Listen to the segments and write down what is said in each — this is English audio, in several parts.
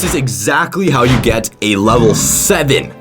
is exactly how you get a level 7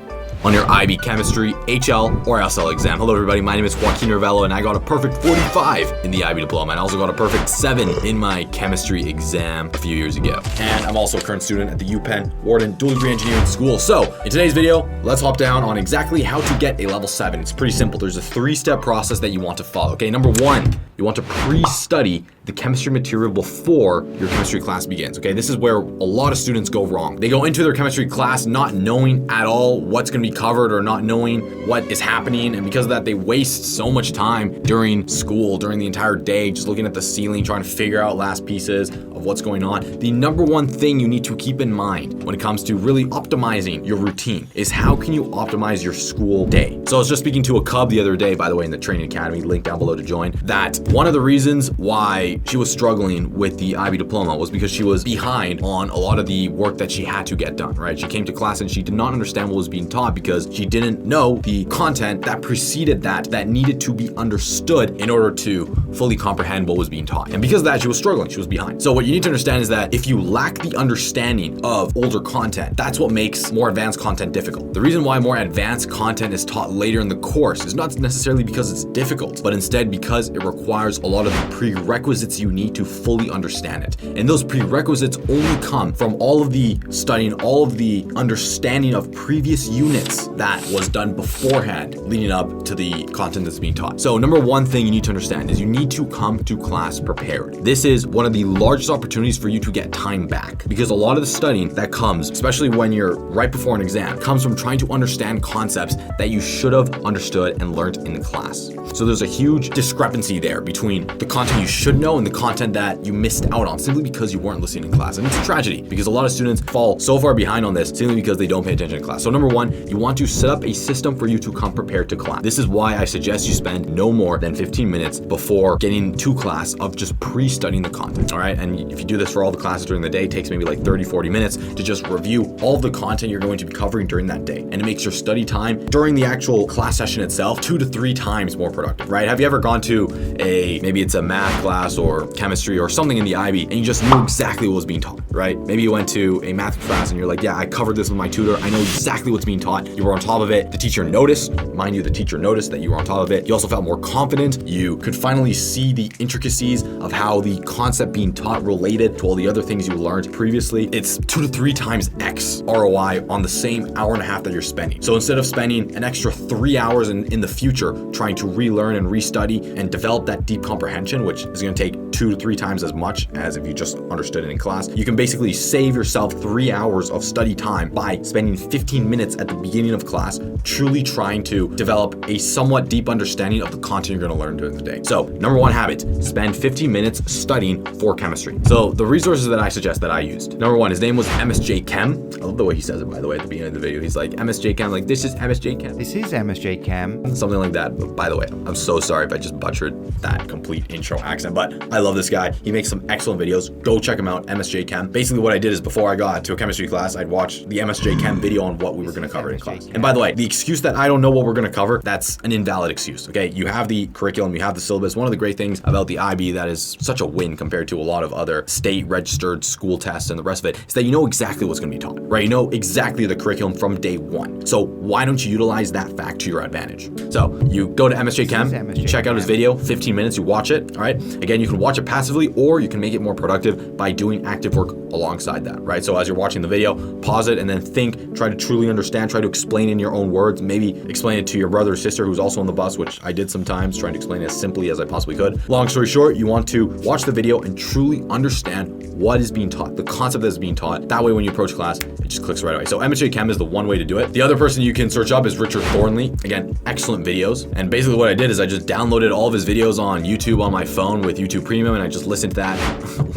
on your IB Chemistry, HL, or SL exam. Hello everybody, my name is Joaquin Ravello and I got a perfect 45 in the IB diploma and I also got a perfect 7 in my chemistry exam a few years ago. And I'm also a current student at the UPenn Wharton Dual Degree Engineering School. So in today's video, let's hop down on exactly how to get a level 7. It's pretty simple. There's a 3-step process that you want to follow. Okay, number 1, you want to pre-study the chemistry material before your chemistry class begins. Okay, this is where a lot of students go wrong. They go into their chemistry class not knowing at all what's going to be covered or not knowing what is happening, and because of that they waste so much time during school, during the entire day, just looking at the ceiling trying to figure out last pieces of what's going on. The number one thing you need to keep in mind when it comes to really optimizing your routine is how can you optimize your school day. So I was just speaking to a cub the other day, by the way, in the training academy, link down below to join, that one of the reasons why she was struggling with the IB diploma was because she was behind on a lot of the work that she had to get done, right? She came to class and she did not understand what was being taught because she didn't know the content that preceded that needed to be understood in order to fully comprehend what was being taught. And because of that, she was struggling, she was behind. So what you need to understand is that if you lack the understanding of older content, that's what makes more advanced content difficult. The reason why more advanced content is taught later in the course is not necessarily because it's difficult, but instead because it requires a lot of the prerequisites you need to fully understand it. And those prerequisites only come from all of the studying, all of the understanding of previous units that was done beforehand leading up to the content that's being taught. So number one thing you need to understand is you need to come to class prepared. This is one of the largest opportunities for you to get time back, because a lot of the studying that comes, especially when you're right before an exam, comes from trying to understand concepts that you should have understood and learned in the class. So there's a huge discrepancy there between the content you should know and the content that you missed out on simply because you weren't listening in class. And it's a tragedy because a lot of students fall so far behind on this simply because they don't pay attention in class. So number one, you want to set up a system for you to come prepared to class. This is why I suggest you spend no more than 15 minutes before getting to class of just pre-studying the content, all right? And if you do this for all the classes during the day, it takes maybe like 30-40 minutes to just review all of the content you're going to be covering during that day. And it makes your study time during the actual class session itself 2 to 3 times more productive, right? Have you ever gone to maybe it's a math class or chemistry or something in the IB and you just knew exactly what was being taught, right? Maybe you went to a math class and you're like, yeah, I covered this with my tutor. I know exactly what's being taught. You were on top of it. The teacher noticed, mind you, the teacher noticed that you were on top of it. You also felt more confident. You could finally see the intricacies of how the concept being taught related to all the other things you learned previously. It's 2 to 3 times X ROI on the same hour and a half that you're spending. So instead of spending an extra 3 hours in the future trying to relearn and restudy and develop that deep comprehension, which is going to take 2 to 3 times as much as if you just understood it in class, you can basically save yourself 3 hours of study time by spending 15 minutes at the beginning of class truly trying to develop a somewhat deep understanding of the content you're going to learn during the day. So number one habit, spend 15 minutes studying for chemistry. So the resources that I suggest that I used, number one, his name was MSJ Chem. I love the way he says it, by the way, at the beginning of the video. He's like, MSJ Chem, like, this is MSJ Chem. This is MSJ Chem. Something like that. But by the way, I'm so sorry if I just butchered that complete intro accent, but I love this guy. He makes some excellent videos. Go check him out, MSJ Chem. Basically what I did is before I got to a chemistry class, I'd watch the MSJ Chem video on what we were going to cover in class. And by the way, the excuse that I don't know what we're going to cover, that's an invalid excuse, okay? You have the curriculum, you have the syllabus. One of the great things about the IB that is such a win compared to a lot of other state registered school tests and the rest of it is that you know exactly what's going to be taught, right? You know exactly the curriculum from day one. So why don't you utilize that fact to your advantage? So you go to MSJ Chem, you check out his video, 15 minutes, you watch it, all right? Again, you can watch it passively or you can make it more productive by doing active work alongside that, right? So as you're watching the video, pause it and then think, try to truly understand, try to explain in your own words, maybe explain it to your brother or sister who's also on the bus, which I did sometimes, trying to explain it as simply as I possibly could. Long story short, you want to watch the video and truly understand what is being taught, the concept that is being taught. That way when you approach class, it just clicks right away. So MSJ Chem is the one way to do it. The other person you can search up is Richard Thornley. Again, excellent videos. And basically what I did is I just downloaded all of his videos on YouTube on my phone with YouTube Premium and I just listened to that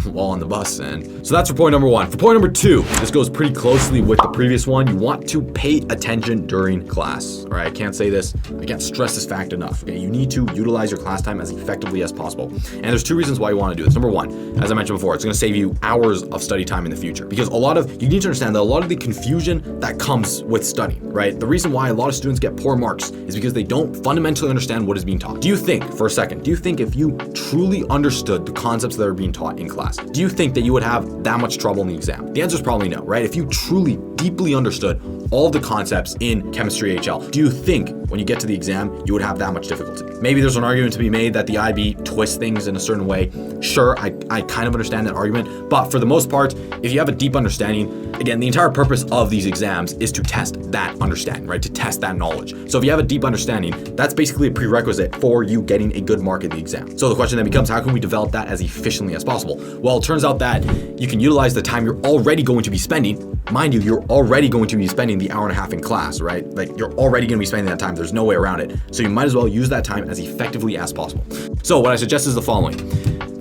while on the bus. And so that's for point number one. For point number two, this goes pretty closely with the previous one. You want to pay attention during class. All right, I can't say this, I can't stress this fact enough. Okay, you need to utilize your class time as effectively as possible. And there's 2 reasons why you want to do this. Number one, as I mentioned before, it's going to save you hours of study time in the future, because you need to understand that a lot of the confusion that comes with studying, right? The reason why a lot of students get poor marks is because they don't fundamentally understand what is being taught. Do you think, for a second, if you truly understood understood the concepts that are being taught in class, do you think that you would have that much trouble in the exam? The answer is probably no, right? If you truly deeply understood all the concepts in chemistry HL, do you think when you get to the exam, you would have that much difficulty? Maybe there's an argument to be made that the IB twists things in a certain way. Sure, I kind of understand that argument, but for the most part, if you have a deep understanding, again, the entire purpose of these exams is to test that understanding, right? To test that knowledge. So if you have a deep understanding, that's basically a prerequisite for you getting a good mark in the exam. So the question then becomes, how can we develop that as efficiently as possible? Well, it turns out that you can utilize the time you're already going to be spending. Mind you, you're already going to be spending the hour and a half in class, right? Like you're already going to be spending that time. There's no way around it. So you might as well use that time as effectively as possible. So what I suggest is the following.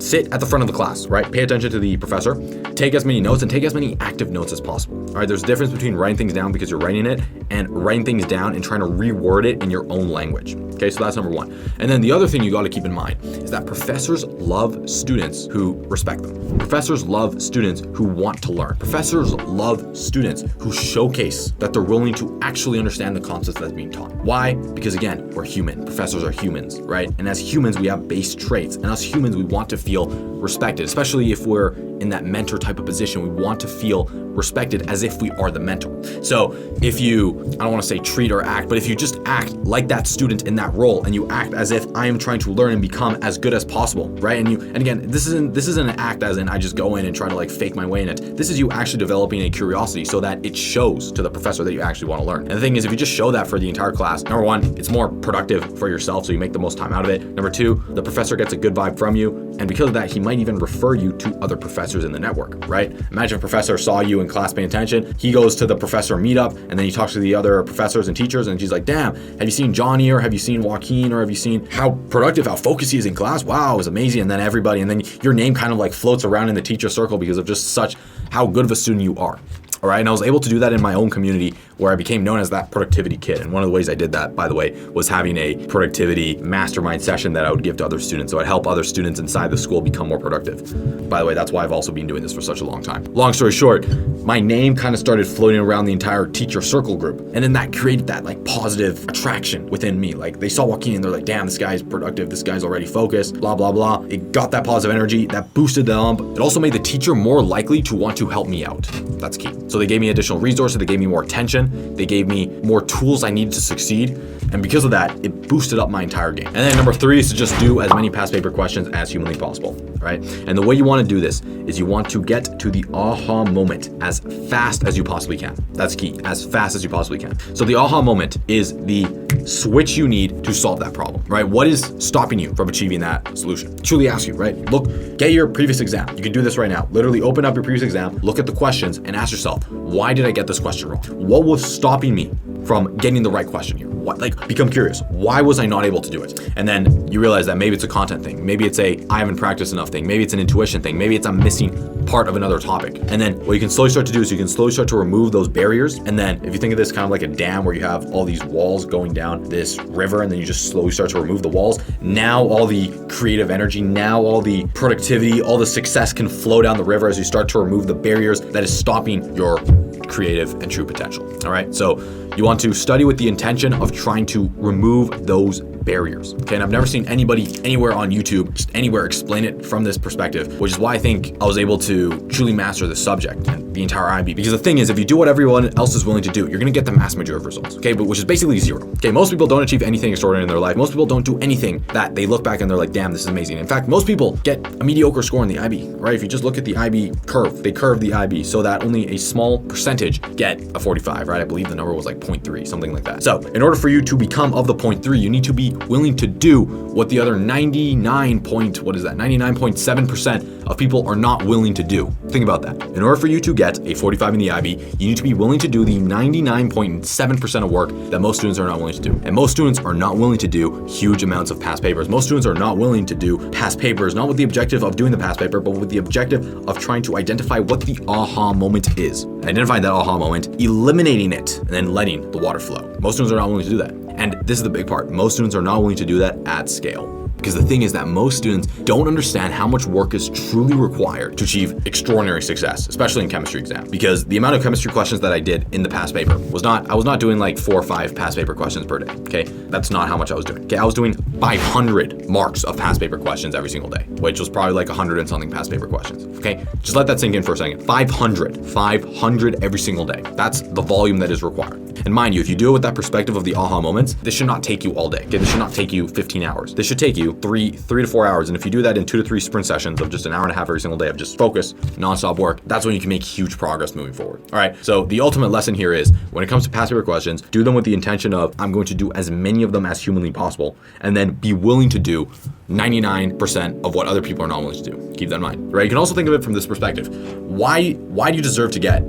Sit at the front of the class, right? Pay attention to the professor, take as many notes and take as many active notes as possible. All right, there's a difference between writing things down because you're writing it and writing things down and trying to reword it in your own language. Okay, so that's number one. And then the other thing you got to keep in mind is that professors love students who respect them. Professors love students who want to learn. Professors love students who showcase that they're willing to actually understand the concepts that's being taught. Why? Because again, we're human. Professors are humans, right? And as humans, we have base traits. And as humans, we want to feel respected, especially if we're in that mentor type of position. We want to feel respected as if we are the mentor. So if you, I don't want to say treat or act, but if you just act like that student in that role and you act as if I am trying to learn and become as good as possible, right? And again, this isn't an act as in I just go in and try to like fake my way in it. This is you actually developing a curiosity so that it shows to the professor that you actually want to learn. And the thing is, if you just show that for the entire class, number one, it's more productive for yourself, so you make the most time out of it. Number two, the professor gets a good vibe from you. And because of that, he might even refer you to other professors in the network, right? Imagine a professor saw you in class paying attention. He goes to the professor meetup and then he talks to the other professors and teachers and she's like, damn, have you seen Johnny or have you seen Joaquin or have you seen how productive, how focused he is in class? Wow, it was amazing. And then everybody, and then your name kind of like floats around in the teacher circle because of just such how good of a student you are. All right, and I was able to do that in my own community where I became known as that productivity kid. And one of the ways I did that, by the way, was having a productivity mastermind session that I would give to other students. So I'd help other students inside the school become more productive. By the way, that's why I've also been doing this for such a long time. Long story short, my name kind of started floating around the entire teacher circle group. And then that created that like positive attraction within me. Like they saw Joaquin and they're like, damn, this guy's productive. This guy's already focused, blah, blah, blah. It got that positive energy that boosted them. It also made the teacher more likely to want to help me out. That's key. So they gave me additional resources, they gave me more attention, they gave me more tools I needed to succeed. And because of that, it boosted up my entire game. And then number three is to just do as many past paper questions as humanly possible, right? And the way you want to do this is you want to get to the aha moment as fast as you possibly can. That's key, as fast as you possibly can. So the aha moment is the switch you need to solve that problem, right? What is stopping you from achieving that solution? Truly ask you, right? Look, get your previous exam. You can do this right now. Literally open up your previous exam, look at the questions and ask yourself, why did I get this question wrong? What was stopping me from getting the right question here? What, like, become curious. Why was I not able to do it? And then you realize that maybe it's a content thing. Maybe it's a I haven't practiced enough thing. Maybe it's an intuition thing. Maybe it's I'm missing part of another topic. And then what you can slowly start to do is you can slowly start to remove those barriers. And then if you think of this kind of like a dam where you have all these walls going down this river and then you just slowly start to remove the walls, now all the creative energy, now all the productivity, all the success can flow down the river as you start to remove the barriers that is stopping your creative and true potential. All right, so you want to study with the intention of trying to remove those barriers. Okay, and I've never seen anybody anywhere on YouTube, just anywhere, explain it from this perspective, which is why I think I was able to truly master the subject and the entire IB. Because the thing is, if you do what everyone else is willing to do, you're gonna get the mass majority of results, okay, but which is basically zero. Okay, most people don't achieve anything extraordinary in their life. Most people don't do anything that they look back and they're like, damn, this is amazing. In fact, most people get a mediocre score in the IB, right? If you just look at the IB curve, they curve the IB so that only a small percentage get a 45, right? I believe the number was like 0.3, something like that. So in order for you to become of the 0.3, you need to be willing to do what the other 99.7% of people are not willing to do. Think about that. In order for you to get a 45 in the IB, you need to be willing to do the 99.7% of work that most students are not willing to do. And most students are not willing to do huge amounts of past papers. Most students are not willing to do past papers, not with the objective of doing the past paper, but with the objective of trying to identify what the aha moment is. Identifying that aha moment, eliminating it, and then letting the water flow. Most students are not willing to do that. And this is the big part. Most students are not willing to do that at scale. Because the thing is that most students don't understand how much work is truly required to achieve extraordinary success, especially in chemistry exam. Because the amount of chemistry questions that I did in the past paper I was not doing like 4 or 5 past paper questions per day, okay? That's not how much I was doing. Okay, I was doing 500 marks of past paper questions every single day, which was probably like 100 and something past paper questions, okay? Just let that sink in for a second. 500 every single day. That's the volume that is required. And mind you, if you do it with that perspective of the aha moments, this should not take you all day, okay? This should not take you 15 hours. This should take you 3 to 4 hours. And if you do that in 2 to 3 sprint sessions of just an hour and a half every single day of just focus, nonstop work, that's when you can make huge progress moving forward. All right, so the ultimate lesson here is when it comes to past paper questions, do them with the intention of I'm going to do as many of them as humanly possible, and then be willing to do 99% of what other people are not willing to do. Keep that in mind, right? You can also think of it from this perspective. Why do you deserve to get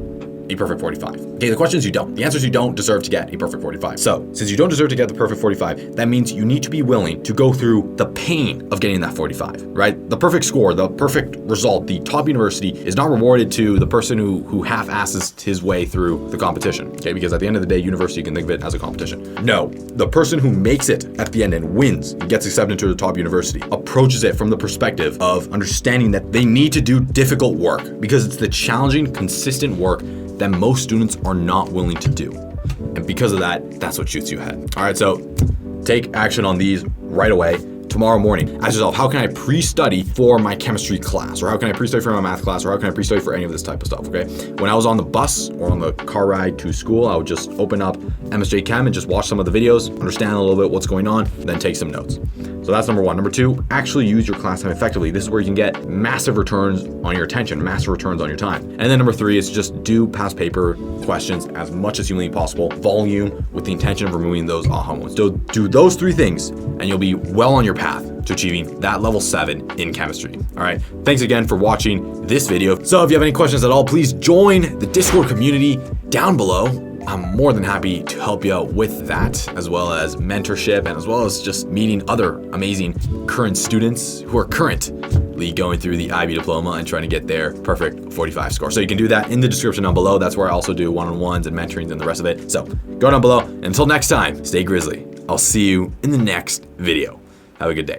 a perfect 45? Okay, the question is you don't. The answer is you don't deserve to get a perfect 45. So, since you don't deserve to get the perfect 45, that means you need to be willing to go through the pain of getting that 45, right? The perfect score, the perfect result, the top university is not rewarded to the person who half-asses his way through the competition, okay? Because at the end of the day, university can think of it as a competition. No, the person who makes it at the end and wins and gets accepted to the top university approaches it from the perspective of understanding that they need to do difficult work because it's the challenging, consistent work that most students are not willing to do. And because of that, that's what shoots you ahead. All right, so take action on these right away. Tomorrow morning, ask yourself, how can I pre-study for my chemistry class? Or how can I pre-study for my math class? Or how can I pre-study for any of this type of stuff, okay? When I was on the bus or on the car ride to school, I would just open up MSJ Chem and just watch some of the videos, understand a little bit what's going on, then take some notes. So that's number one. Number two, actually use your class time effectively. This is where you can get massive returns on your attention, massive returns on your time. And then number three is just do past paper questions as much as humanly possible, volume with the intention of removing those aha moments. So do those 3 things and you'll be well on your path to achieving that level 7 in chemistry. All right. Thanks again for watching this video. So if you have any questions at all, please join the Discord community down below. I'm more than happy to help you out with that, as well as mentorship and as well as just meeting other amazing current students who are currently going through the IB diploma and trying to get their perfect 45 score. So you can do that in the description down below. That's where I also do one-on-ones and mentorings and the rest of it. So go down below. Until next time, stay grizzly. I'll see you in the next video. Have a good day.